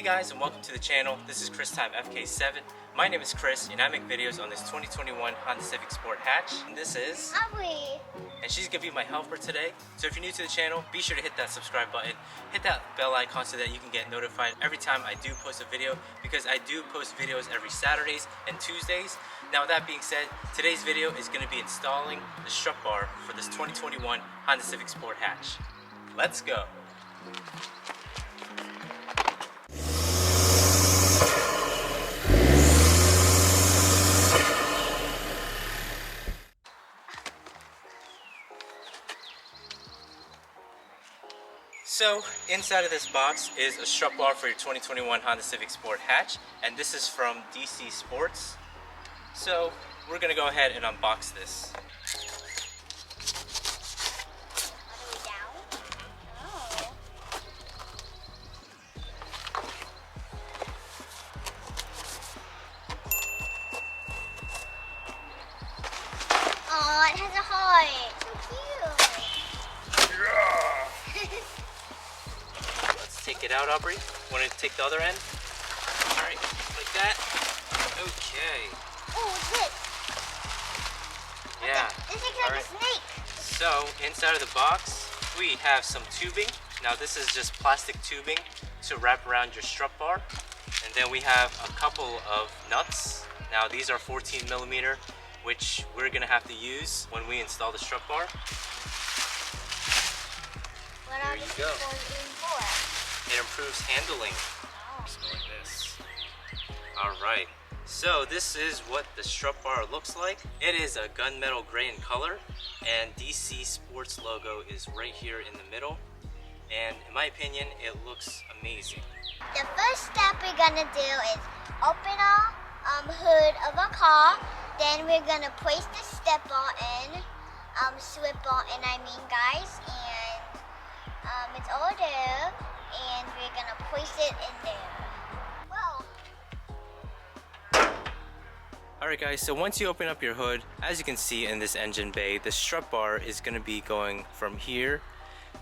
Hey guys, and welcome to the channel. This is Time FK7. My name is Chris and I make videos on this 2021 Honda Civic Sport hatch. And this is Abby. And she's gonna be my helper today. So if you're new to the channel, be sure to hit that subscribe button, hit that bell icon so that you can get notified every time I do post a video, because I do post videos every Saturdays and Tuesdays. Now with that being said, today's video is gonna be installing the strut bar for this 2021 Honda Civic Sport hatch. Let's go. So inside of this box is a strut bar for your 2021 Honda Civic Sport hatch, and this is from DC Sports. So we're gonna go ahead and unbox this. Oh, it has a heart. So cute. Let's take it out, Aubrey. Want to take the other end? All right, like that. Okay. Oh, what's this? Yeah. This looks like a snake. So inside of the box, we have some tubing. Now this is just plastic tubing to wrap around your strut bar. And then we have a couple of nuts. Now these are 14 millimeter, which we're gonna have to use when we install the strut bar. What There are you the go. for? It improves handling. Oh. Just go like this. All right. So this is what the strut bar looks like. It is a gunmetal gray in color, and DC Sports logo is right here in the middle. And in my opinion, it looks amazing. The first step we're gonna do is open our hood of a car. Then we're gonna place the stepper in, slipper in, guys, and it's all there, and we're gonna place it in there. Whoa. Alright guys, so once you open up your hood, as you can see in this engine bay, the strut bar is going to be going from here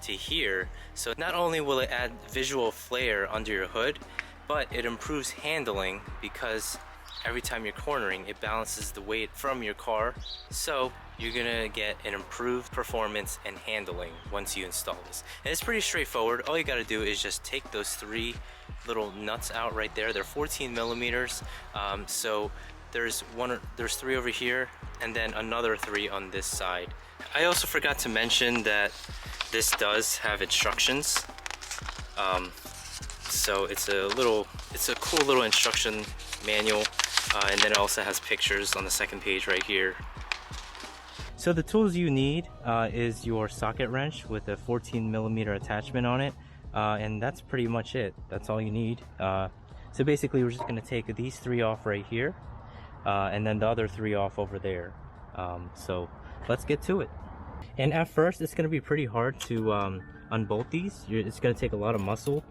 to here. So not only will it add visual flair under your hood, but it improves handling because every time you're cornering, it balances the weight from your car. So you're gonna get an improved performance and handling once you install this. And it's pretty straightforward. All you gotta do is just take those three little nuts out right there. They're 14 millimeters. So there's three over here and then another three on this side. I also forgot to mention that this does have instructions. So it's a cool little instruction manual. And then it also has pictures on the second page right here. So the tools you need is your socket wrench with a 14 millimeter attachment on it, and that's pretty much it. That's all you need. So basically we're just going to take these three off right here, and then the other three off over there. So let's get to it. And at first it's going to be pretty hard to unbolt these. It's going to take a lot of muscle.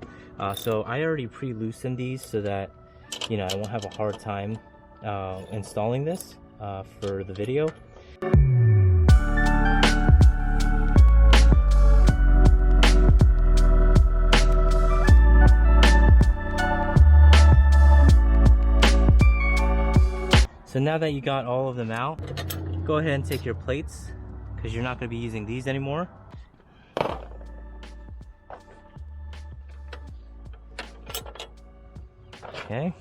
So I already pre-loosened these so that I won't have a hard time installing this for the video. So now that you got all of them out, go ahead and take your plates, because you're not going to be using these anymore. Okay.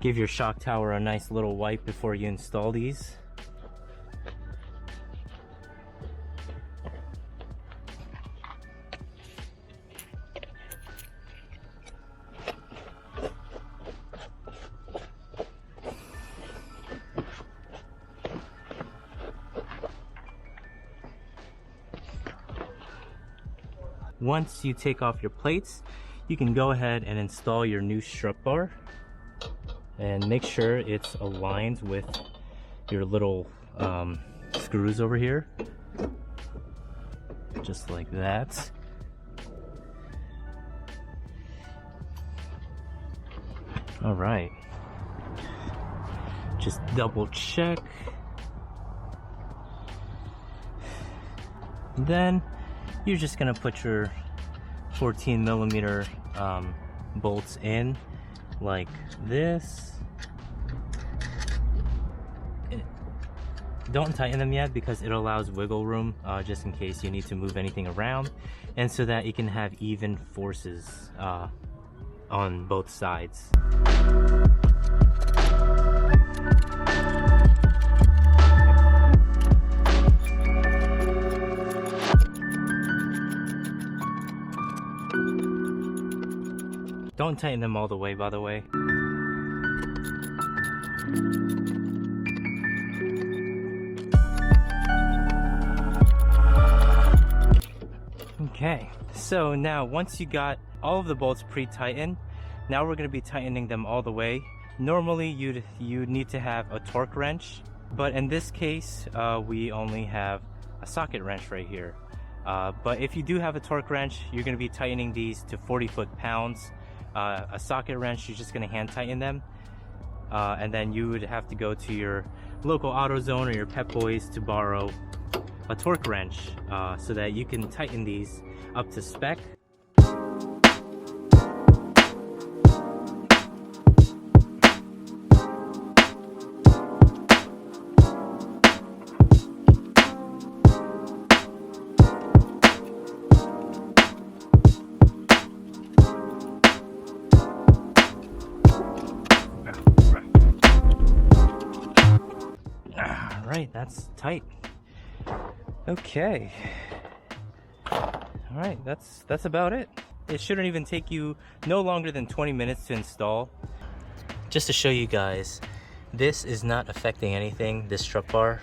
Give your shock tower a nice little wipe before you install these. Once you take off your plates, you can go ahead and install your new strut bar, and make sure it's aligned with your little screws over here, just like that. All right, just double check. Then you're just gonna put your 14 millimeter bolts in like this. Don't tighten them yet because it allows wiggle room just in case you need to move anything around, and so that you can have even forces on both sides. Don't tighten them all the way, by the way. Okay, so now once you got all of the bolts pre-tightened, now we're going to be tightening them all the way. Normally you'd need to have a torque wrench, but in this case we only have a socket wrench right here. But if you do have a torque wrench, you're going to be tightening these to 40 foot-pounds. A socket wrench, you're just going to hand tighten them, and then you would have to go to your local AutoZone or your Pep Boys to borrow a torque wrench so that you can tighten these up to spec. Alright, that's tight. Okay. Alright, that's about it. It shouldn't even take you no longer than 20 minutes to install. Just to show you guys, this is not affecting anything, this strut bar.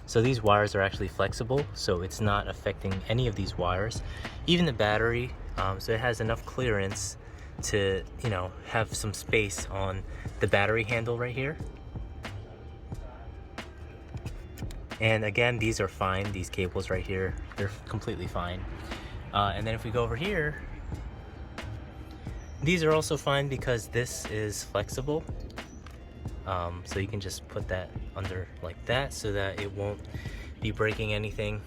So these wires are actually flexible, so it's not affecting any of these wires. Even the battery, so it has enough clearance to, you know, have some space on the battery handle right here. And again, these are fine, these cables right here, they're completely fine. And then if we go over here, these are also fine because this is flexible. So you can just put that under like that so that it won't be breaking anything.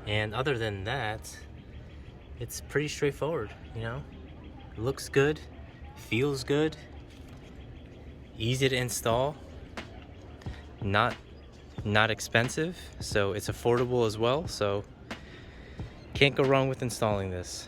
And other than that, it's pretty straightforward, you know? It looks good, feels good, easy to install, not expensive, so it's affordable as well, so can't go wrong with installing this.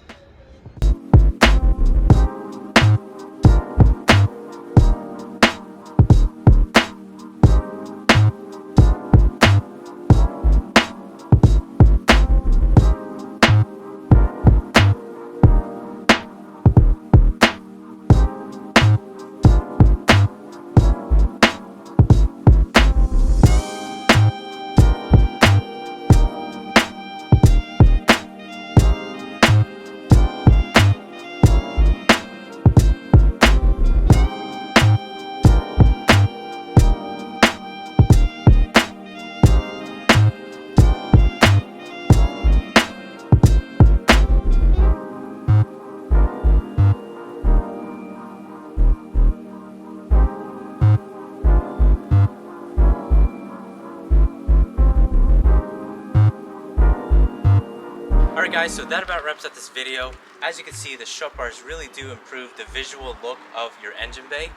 Alright guys, so that about wraps up this video. As you can see, the strut bars really do improve the visual look of your engine bay.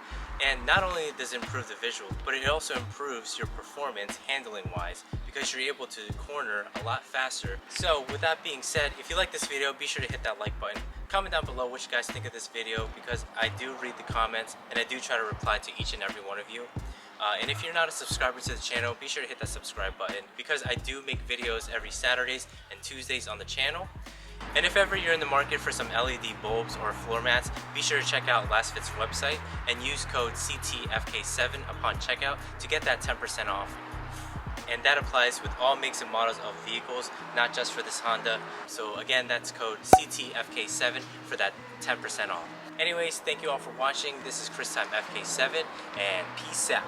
And not only does it improve the visual, but it also improves your performance handling wise because you're able to corner a lot faster. So with that being said, if you like this video, be sure to hit that like button. Comment down below what you guys think of this video because I do read the comments and I do try to reply to each and every one of you. And if you're not a subscriber to the channel, be sure to hit that subscribe button because I do make videos every Saturdays and Tuesdays on the channel. And if ever you're in the market for some LED bulbs or floor mats, be sure to check out LastFit's website and use code CTFK7 upon checkout to get that 10% off. And that applies with all makes and models of vehicles, not just for this Honda. So again, that's code CTFK7 for that 10% off. Anyways, thank you all for watching. This is Time FK7 and peace out.